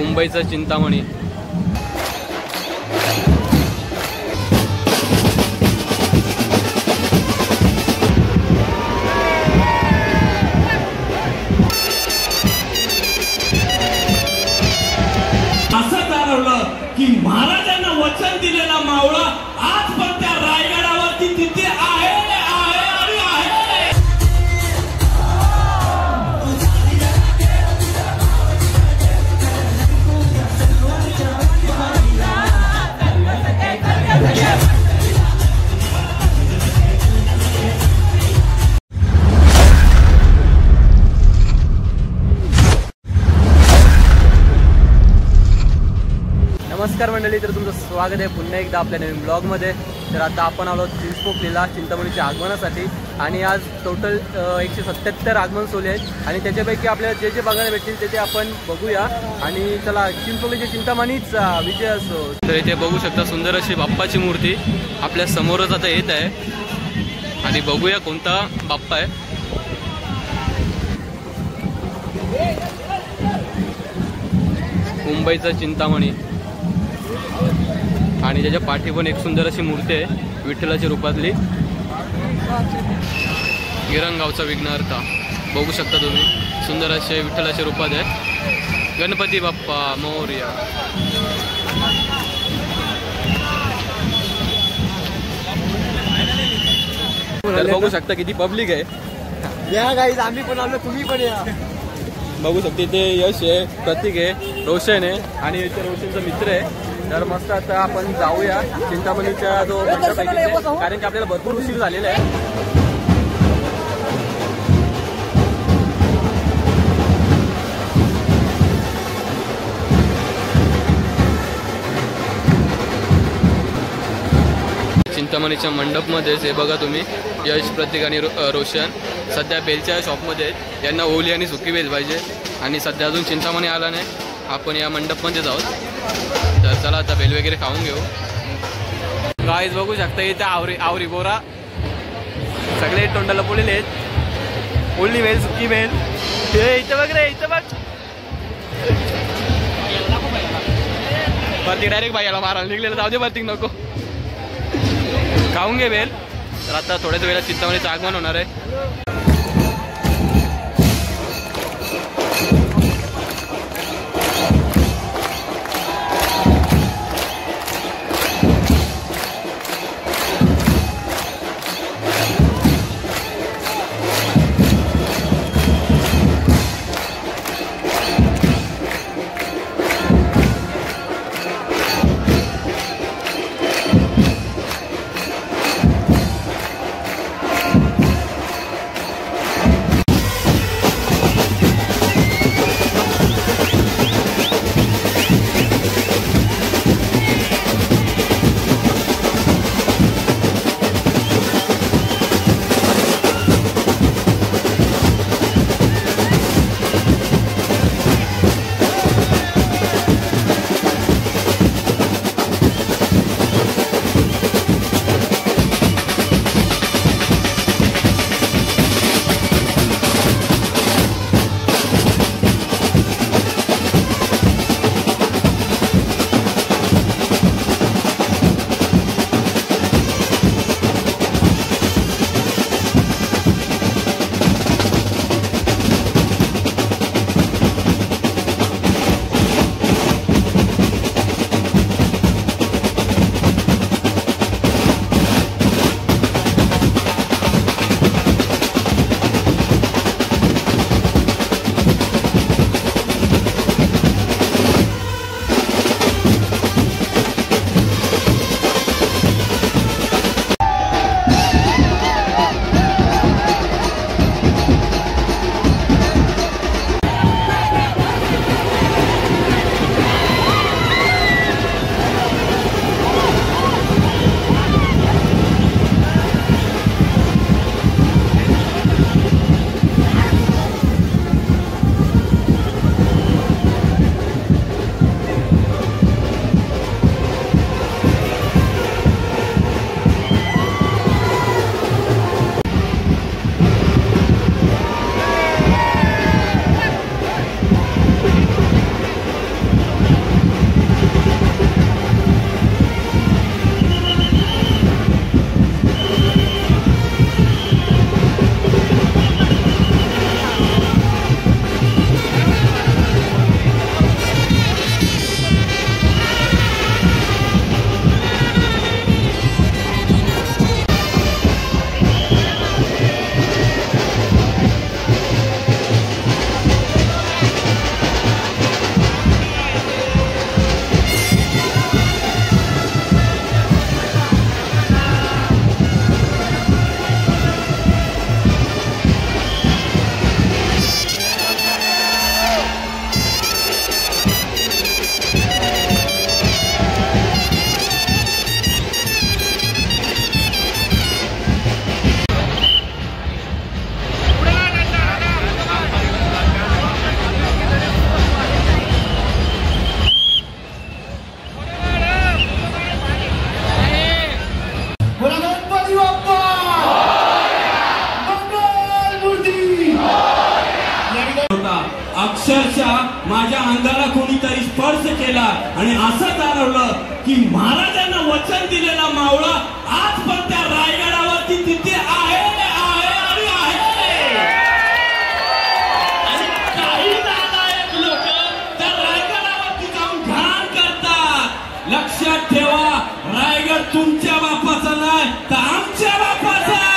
मुंबईचा चिंतामणी। असं ठरवलं की महाराजांना वचन दिलेला मावळा आज पण त्या रायगडावरती तिथे आहे आहे आणि आहे। नमस्कार मंडळी, तर तुमचं स्वागत आहे पुन्हा एकदा आपल्या नवीन ब्लॉगमध्ये। तर आता आपण आलो चिंचपोकलीला चिंतामणीच्या आगमनासाठी आणि आज टोटल 177 आगमन सोहळे आहेत आणि त्याच्यापैकी आपल्याला जे जे बघायला भेटतील ते आपण बघूया। आणि चला चिंचपोकलीच्या चिंतामणीचा विजय असो। तर इथे बघू शकता सुंदर अशी बाप्पाची मूर्ती आपल्या समोरच आता येत आहे आणि बघूया कोणता बाप्पा आहे। मुंबईचा चिंतामणी आणि त्याच्या पाठी पण एक सुंदर अशी मूर्ती आहे विठ्ठलाच्या रूपातली। गिरणगावचा विघ्नहर्ता बघू शकता तुम्ही, सुंदर असे विठ्ठलाच्या रूपात आहे। गणपती बाप्पा मोरया। तर बघू शकता किती पब्लिक आहे। या गाईज आम्ही पण आलो, तुम्ही पण या। बघू शकते ते यश आहे, प्रतीक आहे, रोशन आहे आणि इथे रोशनचा मित्र आहे। तर मस्त आता आपण जाऊया चिंतामणीच्या जो मंडप आहे तिथे, कारण की आपल्याला भरपूर उशीर झालेला आहे। चिंतामणीच्या मंडपमध्येच हे बघा तुम्ही, यश, प्रतीक आणि रोशन सध्या बेलच्या शॉपमध्ये आहेत। यांना ओली आणि सुकी बेल पाहिजे आणि सध्या अजून चिंतामणी आला नाही। आपण या मंडपमध्ये जाऊ, तर चला आता बेल वगैरे खाऊन घेऊ। गाईज बघू शकता इथे आवरी बोरा सगळे तोंडाला पोळलेले आहेत। ओली बेल, सुकी बेल, हे इथं बघ रे, इथं बघ। प्रतीक डायरेक्ट बाईला मारायला निघलेलं, जाऊ दे प्रतीक नको, खाऊन घे बेल। तर आता थोड्याच वेळेला चिंतामणीचं आगमन होणार आहे। अंगाला कोणीतरी स्पर्श केला आणि असं जाणवलं की महाराजांना वचन दिलेला मावळा आज पण त्या रायगडावरती तिथे आहे आहे आणि आहे. आणि काही नालायक लोक त्या रायगडावरती जाऊन घाण करतात. लक्षात ठेवा, रायगड तुमच्या बापाचा नाही तर आमच्या बापाचा आहे.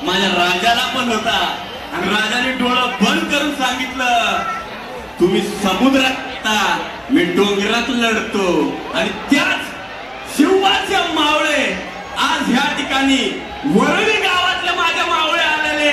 माझ्या राजाला पण होता आणि राजाने डोळं बंद करून सांगितलं, तुम्ही समुद्रात मी डोंगरात लढतो. आणि त्याच शिवबाचे मावळे आज ह्या ठिकाणी वरळी गावातले माझे मावळे आलेले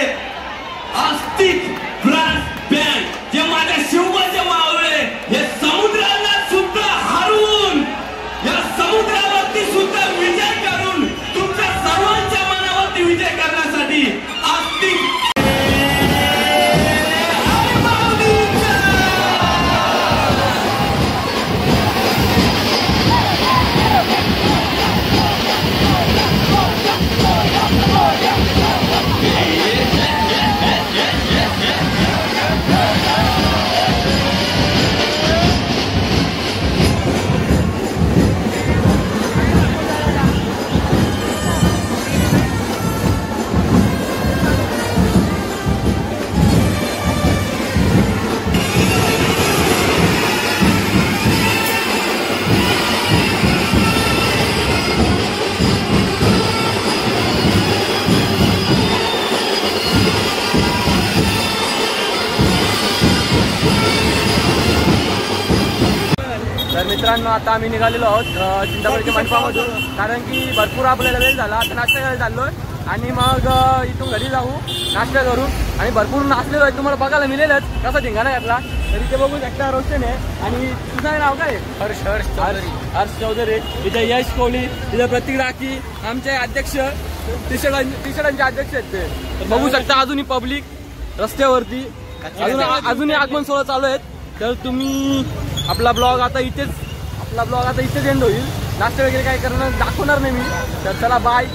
मित्रांनो आता आम्ही निघालेलो आहोत चिंतामणीच्या मंडपामधून, कारण की भरपूर आपल्याला वेळ झाला. आता नाश्ता करायला चाललोय आणि मग इथून घरी जाऊ नाश्ता करू. आणि भरपूर नाचलेलो आहे, तुम्हाला बघायला मिळेलच कसा धिंगाणा घातला. तर इथे बघू शकता रोशन आहे. आणि तुझं नाव काय? हर्ष चौधरी. इथे यश कोहली, इथे प्रतीक राखी, आमचे अध्यक्ष टी शर्टांचे अध्यक्ष आहेत ते. तर बघू शकता अजूनही पब्लिक रस्त्यावरती, अजूनही आगमन सोहळा चालू आहेत. तर तुम्ही आपला ब्लॉग आता इथेच एंड होईल. नाश्ता वगैरे काय करणार दाखवणार नाही मी. तर चला बाय.